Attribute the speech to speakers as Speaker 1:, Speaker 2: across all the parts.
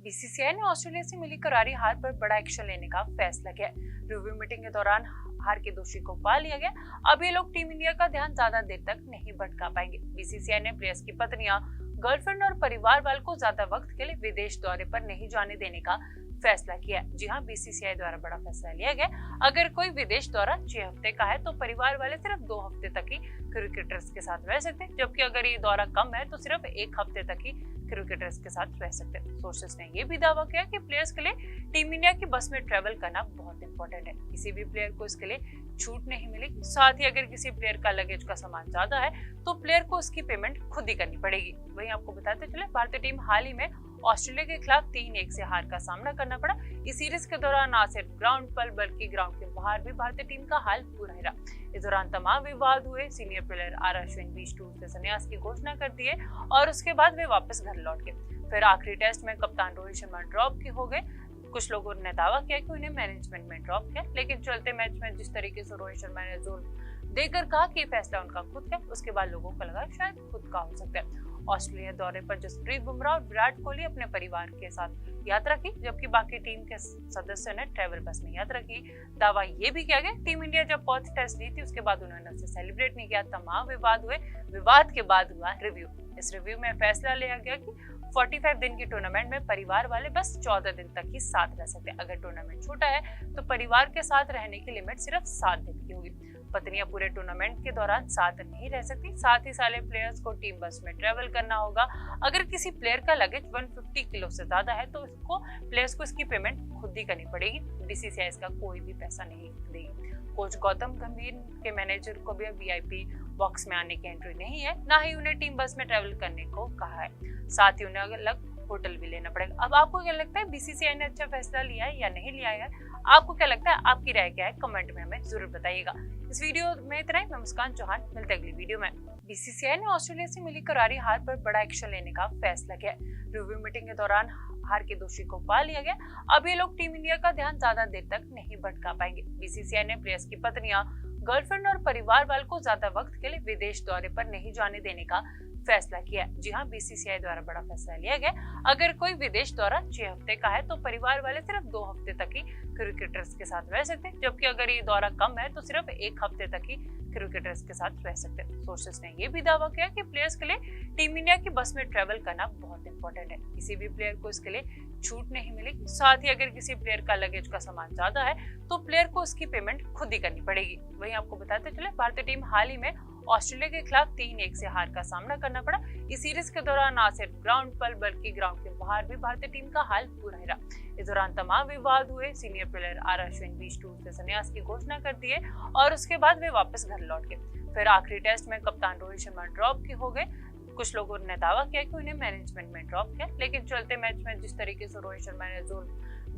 Speaker 1: BCCI ने Australia से मिली करारी हार पर बड़ा एक्शन लेने का फैसला किया। रिव्यू मीटिंग के दौरान हार के दोषी को पा लिया गया। अब ये लोग टीम इंडिया का ध्यान ज्यादा देर तक नहीं भटका पाएंगे। बीसीसीआई ने प्लेयर्स की पत्नियां, गर्लफ्रेंड और परिवार वालों को ज्यादा वक्त के लिए विदेश दौरे पर नहीं जाने देने का फैसला किया। जी हाँ, बीसीसीआई द्वारा बड़ा फैसला लिया गया। अगर कोई विदेश दौरा 6 हफ्ते का है तो परिवार वाले सिर्फ 2 हफ्ते तक ही क्रिकेटर्स के साथ रह सकते हैं, जबकि अगर ये दौरा कम है तो सिर्फ 1 हफ्ते तक ही क्रिकेटर्स के साथ रह सकते हैं। सोर्सेस ने ये भी दावा किया कि प्लेयर्स के लिए टीम इंडिया की बस में ट्रेवल करना बहुत इंपॉर्टेंट है। किसी भी प्लेयर को इसके लिए छूट नहीं मिलेगी। साथ ही अगर किसी प्लेयर का लगेज का सामान ज्यादा है तो प्लेयर को उसकी पेमेंट खुद ही करनी पड़ेगी। वहीं आपको बताते चले, भारतीय टीम हाल ही में ऑस्ट्रेलिया के खिलाफ 3-1 से हार का सामना करना पड़ा। इस सीरीज के दौरान न सिर्फ ग्राउंड पर बल्कि ग्राउंड के बाहर भी भारतीय टीम का हाल बुरा रहा। इस दौरान तमाम विवाद हुए। सीनियर प्लेयर आर अश्विन बीच टूर से संन्यास की घोषणा कर दिए और उसके बाद वे वापस घर लौट गए। फिर आखिरी टेस्ट में कप्तान रोहित शर्मा ड्रॉप की हो गए। कुछ लोगों ने दावा किया कि उन्हें मैनेजमेंट में ड्रॉप किया, लेकिन चलते मैच में जिस तरीके से रोहित शर्मा ने जोर देकर कहा कि फैसला उनका खुद का, उसके बाद लोगों को लगा शायद खुद का हो सकता है। ऑस्ट्रेलिया दौरे पर जसप्रीत बुमराह और विराट कोहली अपने परिवार के साथ यात्रा की, जबकि बाकी टीम के सदस्यों ने ट्रैवल बस में यात्रा की। दावा ये भी किया गया टीम इंडिया जब पर्थ टेस्ट जीती उसके बाद उन्होंने उसे सेलिब्रेट नहीं किया। तमाम विवाद हुए। विवाद के बाद हुआ रिव्यू। इस रिव्यू में फैसला लिया गया कि 45 दिन की टूर्नामेंट में परिवार वाले बस 14 दिन तक ही साथ रह सकते। अगर टूर्नामेंट छोटा है तो परिवार के साथ रहने की लिमिट सिर्फ 7 दिन की होगी। पत्नियां पूरे टूर्नामेंट के दौरान साथ नहीं रह सकती। साथ ही सारे प्लेयर्स को टीम बस में ट्रेवल करना होगा। अगर किसी प्लेयर का लगेज 150 किलो से ज्यादा है तो इसको प्लेयर्स को इसकी पेमेंट खुद ही करनी पड़ेगी। बीसीसीआई इसका कोई भी पैसा नहीं देगी। कोच गौतम गंभीर के मैनेजर को भी वीआईपी बॉक्स में आने की एंट्री नहीं है, ना ही उन्हें टीम बस में ट्रेवल करने को कहा है। साथ ही उन्हें अलग होटल भी लेना पड़ेगा। अब आपको क्या लगता है, बीसीसीआई ने अच्छा फैसला लिया है या नहीं लिया है? आपको क्या लगता है? आपकी राय क्या है? कमेंट में हमें जरूर बताइएगा। इस वीडियो में इतना ही। मैं मुस्कान चौहान, मिलते हैं अगली वीडियो में। बीसीसीआई ने ऑस्ट्रेलिया से मिली करारी हार पर बड़ा एक्शन लेने का फैसला किया। रिव्यू मीटिंग के दौरान हार के दोषी को पा लिया गया। अब ये लोग टीम इंडिया का ध्यान ज्यादा देर तक नहीं भटका पाएंगे। बीसीसीआई ने प्लेयर्स की पत्नियां, गर्लफ्रेंड और परिवार वालों को ज्यादा वक्त के लिए विदेश दौरे पर नहीं जाने देने का फैसला किया। जी हाँ, बीसीसीआई द्वारा बड़ा फैसला लिया गया। अगर कोई विदेश दौरा 6 हफ्ते का है तो परिवार वाले सिर्फ 2 हफ्ते तक ही क्रिकेटर्स के साथ रह सकते हैं, जबकि अगर ये दौरा कम है तो सिर्फ 1 हफ्ते तक ही क्रिकेटर्स के साथ रह सकते हैं। सोर्सेस ने ये भी दावा किया कि प्लेयर्स के लिए टीम इंडिया की बस में ट्रेवल करना बहुत इंपॉर्टेंट है। किसी भी प्लेयर को इसके लिए छूट नहीं मिलेगी। साथ ही अगर किसी प्लेयर का लगेज का सामान ज्यादा है तो प्लेयर को उसकी पेमेंट खुद ही करनी पड़ेगी। वहीं आपको बताते चले, भारतीय टीम हाल ही में ऑस्ट्रेलिया के खिलाफ 3-1 से हार का सामना करना पड़ा। इस सीरीज के दौरान न सिर्फ ग्राउंड पर बल्कि ग्राउंड के बाहर भी भारतीय टीम का हाल बुरा रहा। इस दौरान तमाम विवाद हुए। सीनियर प्लेयर आर अश्विन बीच टूर से संन्यास की घोषणा कर दिए और उसके बाद वे वापस घर लौट गए। फिर आखिरी टेस्ट में कप्तान रोहित शर्मा ड्रॉप की हो गए। कुछ लोगों ने दावा किया कि उन्हें मैनेजमेंट में ड्रॉप किया, लेकिन चलते मैच में जिस तरीके से रोहित शर्मा ने जोर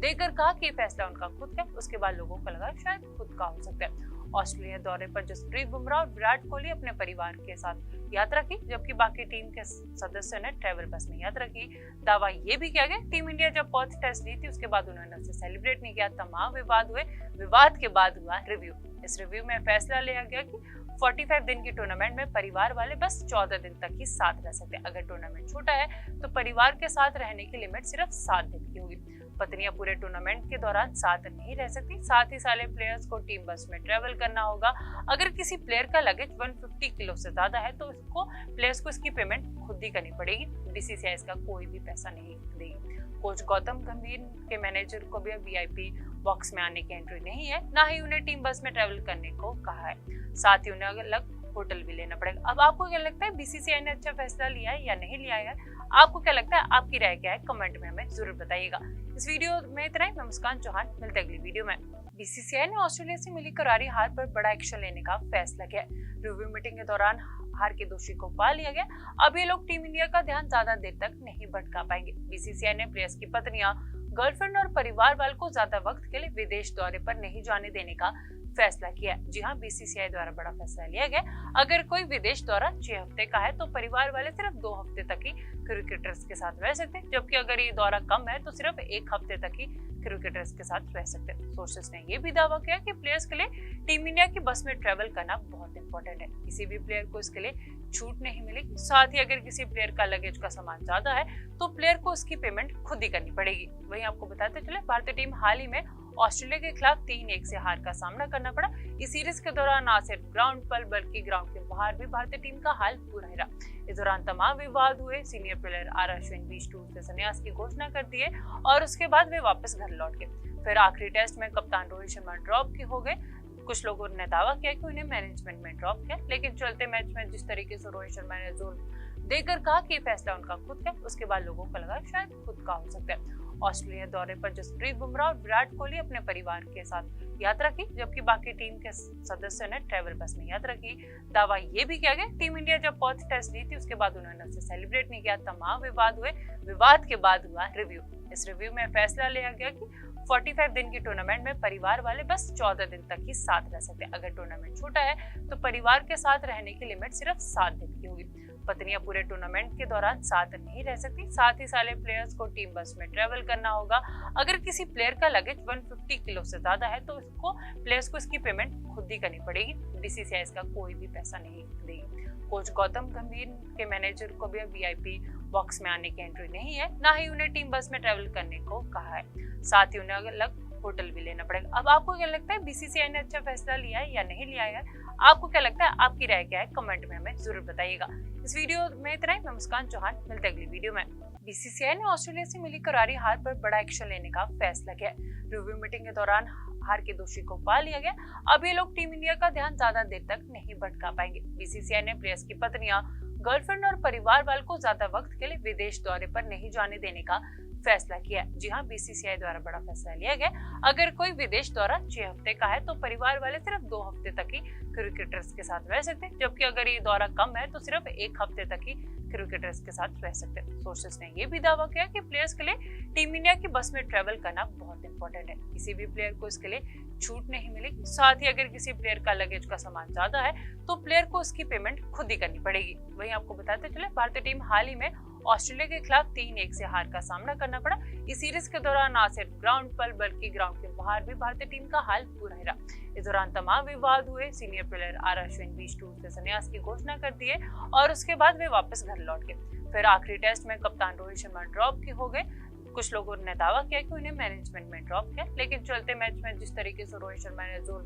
Speaker 1: देकर कहा कि फैसला उनका खुद का, उसके बाद लोगों को लगा शायद खुद का हो सकता है। ऑस्ट्रेलिया दौरे पर जसप्रीत बुमराह और विराट कोहली अपने परिवार के साथ यात्रा की, जबकि बाकी टीम के सदस्यों ने ट्रैवल बस में यात्रा की। दावा ये भी किया गया टीम इंडिया जब पर्थ टेस्ट जीती उसके बाद उन्होंने उसे सेलिब्रेट नहीं किया। तमाम विवाद हुए। विवाद के बाद हुआ रिव्यू। इस रिव्यू में फैसला लिया गया कि 45 दिन की टूर्नामेंट में परिवार वाले बस 14 दिन तक ही साथ रह सकते हैं। अगर टूर्नामेंट छोटा है तो परिवार के साथ रहने की लिमिट सिर्फ 7 दिन की होगी। पत्नियां पूरे टूर्नामेंट के दौरान साथ नहीं रह सकती। साथ ही सारे प्लेयर्स को टीम बस में ट्रेवल करना होगा। अगर किसी प्लेयर का लगेज 150 किलो से ज्यादा है तो इसको प्लेयर्स को इसकी पेमेंट खुद ही करनी पड़ेगी। बीसीसीआई इसका कोई भी पैसा नहीं देगी। कोच गौतम गंभीर के मैनेजर को भी वीआईपी बॉक्स में आने की एंट्री नहीं है, ना ही उन्हें टीम बस में ट्रेवल करने को कहा है। साथ ही उन्हें अलग होटल भी लेना पड़ेगा। अब आपको क्या लगता है, बीसीसीआई ने अच्छा फैसला लिया है या नहीं लिया है? आपको क्या लगता है? आपकी राय क्या है? कमेंट में हमें जरूर बताइएगा। इस वीडियो में इतना ही। मैं मुस्कान चौहान, मिलते हैं अगली वीडियो में। बीसीसीआई ने ऑस्ट्रेलिया से मिली करारी हार पर बड़ा एक्शन लेने का फैसला किया। रिव्यू मीटिंग के दौरान हार के दोषी को पा लिया गया। अब ये लोग टीम इंडिया का ध्यान ज्यादा देर तक नहीं भटका पाएंगे। बीसीसीआई ने प्लेयर्स की पत्नियां, गर्लफ्रेंड और परिवार वालों को ज्यादा वक्त के लिए विदेश दौरे पर नहीं जाने देने का फैसला किया। जी हाँ, बीसीसीआई द्वारा बड़ा फैसला लिया गया। अगर कोई विदेश दौरा 6 हफ्ते का है तो परिवार वाले सिर्फ 2 हफ्ते तक ही क्रिकेटर्स के साथ रह सकते हैं, जबकि अगर ये दौरा कम है तो सिर्फ 1 हफ्ते तक ही क्रिकेटर्स के साथ रह सकते हैं। सोर्सेस ने ये भी दावा किया कि प्लेयर्स के लिए टीम इंडिया की बस में ट्रेवल करना बहुत इंपॉर्टेंट है। किसी भी प्लेयर को इसके लिए छूट नहीं मिलेगी। साथ ही अगर किसी प्लेयर का लगेज का सामान ज्यादा है तो प्लेयर को उसकी पेमेंट खुद ही करनी पड़ेगी। वहीं आपको बताते चले भारतीय टीम हाल ही में ऑस्ट्रेलिया के खिलाफ 3-1 से हार का सामना करना पड़ा। इस सीरीज के दौरान ना सिर्फ ग्राउंड पर बल्कि ग्राउंड के बाहर भी भारतीय टीम का हाल बुरा ही रहा। इस दौरान तमाम विवाद हुए। सीनियर प्लेयर आर अश्विन बीच टूर से संन्यास की घोषणा कर दिए और उसके बाद वे वापस घर लौट गए। फिर आखिरी टेस्ट में कप्तान रोहित शर्मा ड्रॉप की हो गए। कुछ लोगों ने दावा किया कि उन्हें मैनेजमेंट में ड्रॉप किया, लेकिन चलते मैच में जिस तरीके से रोहित शर्मा ने जोर देकर कहा कि फैसला उनका खुद का, उसके बाद लोगों को लगा शायद खुद का हो सकता है। ऑस्ट्रेलिया दौरे पर जसप्रीत बुमराह और विराट कोहली अपने परिवार के साथ यात्रा की, जबकि बाकी टीम के सदस्यों ने ट्रैवल बस में यात्रा की। दावा ये भी किया गया टीम इंडिया जब पर्थ टेस्ट जीती उसके बाद उन्होंने उसे सेलिब्रेट नहीं किया। तमाम विवाद हुए। विवाद के बाद हुआ रिव्यू। इस रिव्यू में फैसला लिया गया कि 45 दिन की टूर्नामेंट में परिवार वाले बस 14 दिन तक ही साथ रह सकते हैं। अगर टूर्नामेंट छोटा है तो परिवार के साथ रहने की लिमिट सिर्फ 7 दिन की होगी। पत्नियां पूरे टूर्नामेंट के दौरान साथ नहीं रह सकती। साथ ही सारे प्लेयर्स को टीम बस में ट्रेवल करना होगा। अगर किसी प्लेयर का लगेज 150 किलो से ज्यादा है तो उसको प्लेयर्स को इसकी पेमेंट खुद ही करनी पड़ेगी। बीसीसीआई इसका कोई भी पैसा नहीं देगी। कोच गौतम गंभीर के मैनेजर को भी वीआईपी बॉक्स में आने की एंट्री नहीं है, ना ही उन्हें टीम बस में ट्रेवल करने को कहा है। साथ ही उन्हें अलग होटल भी लेना पड़ेगा। अब आपको क्या लगता है, बीसीसीआई ने अच्छा फैसला लिया है या नहीं लिया है? आपको क्या लगता है? आपकी राय क्या है? कमेंट में हमें जरूर बताइएगा। इस वीडियो में इतना ही। मैं मुस्कान चौहान, मिलते हैं अगली वीडियो में। बीसीसीआई ने ऑस्ट्रेलिया से मिली करारी हार पर बड़ा एक्शन लेने का फैसला किया। रिव्यू मीटिंग के दौरान हार के दोषी को पा लिया गया। अब ये लोग टीम इंडिया का ध्यान ज्यादा देर तक नहीं भटका पाएंगे। बीसीसीआई ने प्लेयर्स की पत्नियां, गर्लफ्रेंड और परिवार वालों को ज्यादा वक्त के लिए विदेश दौरे पर नहीं जाने देने का फैसला किया। जी हाँ, बीसीसीआई द्वारा बड़ा फैसला लिया गया। अगर कोई विदेश दौरा 6 हफ्ते का है तो परिवार वाले सिर्फ 2 हफ्ते तक ही क्रिकेटर्स के साथ रह सकते हैं, जबकि अगर ये दौरा कम है तो सिर्फ 1 हफ्ते तक ही क्रिकेटर्स के साथ रह सकते हैं। सोर्सेस ने यह भी दावा किया कि प्लेयर्स के लिए टीम इंडिया की बस में ट्रेवल करना बहुत इंपॉर्टेंट है। किसी भी प्लेयर को इसके लिए छूट नहीं मिलेगी। साथ ही अगर किसी प्लेयर का लगेज का सामान ज्यादा है तो प्लेयर को उसकी पेमेंट खुद ही करनी पड़ेगी। वहीं आपको बताते चले भारतीय टीम हाल ही में ऑस्ट्रेलिया के खिलाफ 3-1 से हार का सामना करना पड़ा। इस सीरीज के दौरान ना सिर्फ ग्राउंड पर बल्कि ग्राउंड के बाहर भी भारतीय टीम का हाल बुरा ही रहा। इस दौरान तमाम विवाद हुए। सीनियर प्लेयर आर अश्विन बीच टूर से संन्यास की घोषणा कर दिए और उसके बाद वे वापस घर लौट गए। फिर आखिरी टेस्ट में कप्तान रोहित शर्मा ड्रॉप की हो गए। कुछ लोगों ने दावा किया कि उन्हें मैनेजमेंट में ड्रॉप किया, लेकिन चलते मैच में जिस तरीके से रोहित शर्मा ने जोर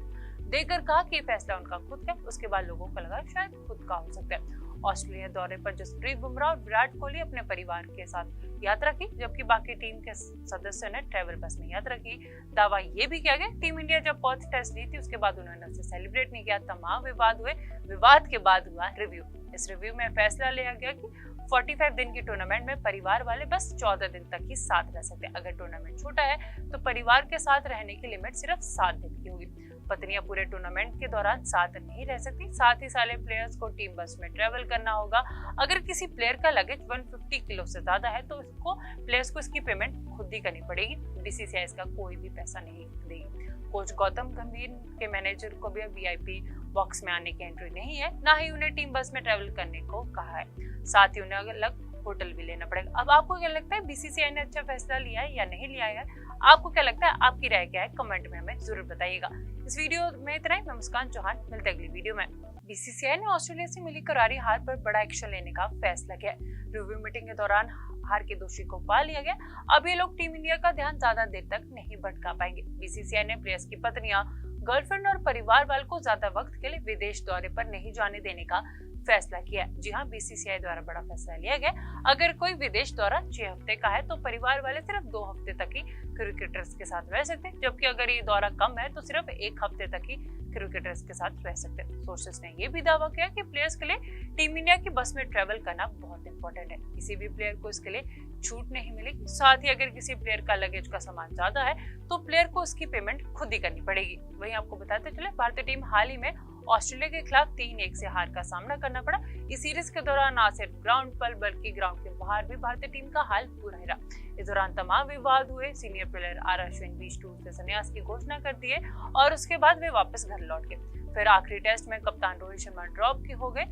Speaker 1: देकर कहा कि फैसला उनका खुद का, उसके बाद लोगों को लगा शायद खुद का हो सकता है। ऑस्ट्रेलिया दौरे पर जसप्रीत बुमराह और विराट कोहली अपने परिवार के साथ यात्रा की, जबकि बाकी टीम के सदस्यों ने ट्रैवल बस में यात्रा की। दावा ये भी किया गया टीम इंडिया जब पर्थ टेस्ट जीती उसके बाद उन्होंने उसे सेलिब्रेट नहीं किया। तमाम विवाद हुए। विवाद के बाद हुआ रिव्यू। इस रिव्यू में फैसला लिया गया कि 45 दिन की टूर्नामेंट में परिवार वाले बस 14 दिन तक ही साथ रह सकते हैं। अगर टूर्नामेंट छोटा है तो परिवार के साथ रहने की लिमिट सिर्फ 7 दिन की होगी। पत्नियां पूरे टूर्नामेंट के दौरान साथ नहीं रह सकती। साथ ही सारे प्लेयर्स को टीम बस में ट्रेवल करना होगा। अगर किसी प्लेयर का लगेज 150 किलो से ज्यादा है तो उसको प्लेयर्स को इसकी पेमेंट खुद ही करनी पड़ेगी। बीसीसीआई इसका कोई भी पैसा नहीं देगी। कोच गौतम गंभीर के मैनेजर को भी वीआईपी बॉक्स में आने की एंट्री नहीं है, ना ही उन्हें टीम बस में ट्रेवल करने को कहा है। साथ ही उन्हें अलग होटल भी लेना पड़ेगा। अब आपको क्या लगता है, बीसीसीआई ने अच्छा फैसला लिया है या नहीं लिया है? आपको क्या लगता है? आपकी राय क्या है? कमेंट में हमें जरूर बताइएगा। इस वीडियो में इतना ही। मैं मुस्कान चौहान, मिलते हैं अगली वीडियो में। बीसीसीआई ने ऑस्ट्रेलिया से मिली करारी हार पर बड़ा एक्शन लेने का फैसला किया। रिव्यू मीटिंग के दौरान हार के दोषी को पा लिया गया। अब ये लोग टीम इंडिया का ध्यान ज्यादा देर तक नहीं भटका पाएंगे। बीसीसीआई ने प्लेयर्स की पत्नियां, गर्लफ्रेंड और परिवार वालों को ज्यादा वक्त के लिए विदेश दौरे पर नहीं जाने देने का फैसला किया। जी हाँ, बीसीसीआई द्वारा बड़ा फैसला लिया गया। अगर कोई विदेश दौरा 6 हफ्ते का है तो परिवार वाले सिर्फ 2 हफ्ते तक ही क्रिकेटर्स के साथ रह सकते हैं, जबकि अगर ये दौरा कम है तो सिर्फ 1 हफ्ते तक ही क्रिकेटर्स के साथ रह सकते हैं। सोर्सेस ने यह भी दावा किया कि प्लेयर्स के लिए टीम इंडिया की बस में ट्रेवल करना बहुत इंपॉर्टेंट है। किसी भी प्लेयर को इसके लिए छूट नहीं मिलेगी। साथ ही अगर किसी प्लेयर का लगेज का सामान ज्यादा है तो प्लेयर को उसकी पेमेंट खुद ही करनी पड़ेगी। वहीं आपको बताते चले भारतीय टीम हाल ही में ऑस्ट्रेलिया के खिलाफ 3-1 से हार का सामना करना पड़ा। इस सीरीज के दौरान ना सिर्फ ग्राउंड पर बल्कि ग्राउंड के बाहर भी भारतीय टीम का हाल बुरा ही रहा। इस दौरान तमाम विवाद हुए। सीनियर प्लेयर आर अश्विन बीच टूर से संन्यास की घोषणा कर दिए और उसके बाद वे वापस घर लौट गए। फिर आखिरी टेस्ट में कप्तान रोहित शर्मा ड्रॉप की हो गए।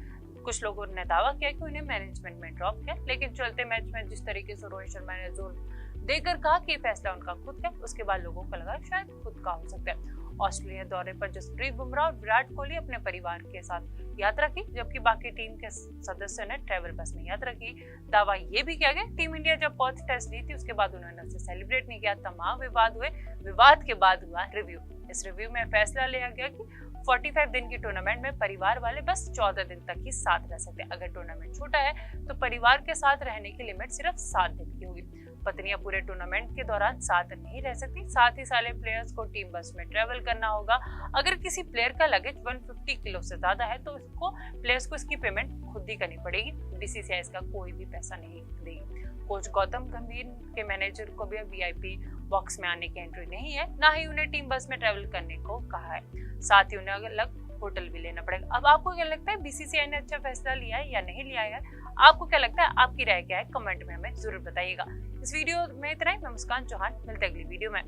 Speaker 1: कुछ लोगों ने दावा किया कि उन्हें मैनेजमेंट में ड्रॉप किया, लेकिन चलते मैच में जिस तरीके से रोहित शर्मा ने जोर देकर कहा कि फैसला उनका खुद का, उसके बाद लोगों को लगा शायद खुद का हो सकता है। ऑस्ट्रेलिया दौरे पर जसप्रीत बुमराह और विराट कोहली अपने परिवार के साथ यात्रा की, जबकि बाकी टीम के सदस्यों ने ट्रैवल बस में यात्रा की। दावा ये भी किया गया टीम इंडिया जब पर्थ टेस्ट ली थी उसके बाद उन्होंने उसे सेलिब्रेट नहीं किया। तमाम विवाद हुए, विवाद के बाद हुआ रिव्यू। इस रिव्यू में फैसला लिया गया कि 45 दिन की टूर्नामेंट में परिवार वाले बस 14 दिन तक ही साथ रह सकते। अगर टूर्नामेंट छोटा है तो परिवार के साथ रहने की लिमिट सिर्फ 7 दिन की होगी। पत्नियां पूरे टूर्नामेंट के दौरान साथ नहीं रह सकती। साथ ही सारे प्लेयर्स को टीम बस में ट्रेवल करना होगा। अगर किसी प्लेयर का लगेज 150 किलो से ज्यादा है तो उसको प्लेयर्स को इसकी पेमेंट खुद ही करनी पड़ेगी। बीसीसीआई इसका कोई भी पैसा नहीं देगी। कोच गौतम गंभीर के मैनेजर को भी वीआईपी बॉक्स में आने की एंट्री नहीं है, ना ही उन्हें टीम बस में ट्रेवल करने को कहा है। साथ ही उन्हें अलग होटल भी लेना पड़ेगा। अब आपको क्या लगता है, बीसीसीआई ने अच्छा फैसला लिया है या नहीं लिया है? आपको क्या लगता है? आपकी राय क्या है? कमेंट में हमें जरूर बताइएगा। इस वीडियो में इतना ही। मैं मुस्कान चौहान, मिलते हैं अगली वीडियो में।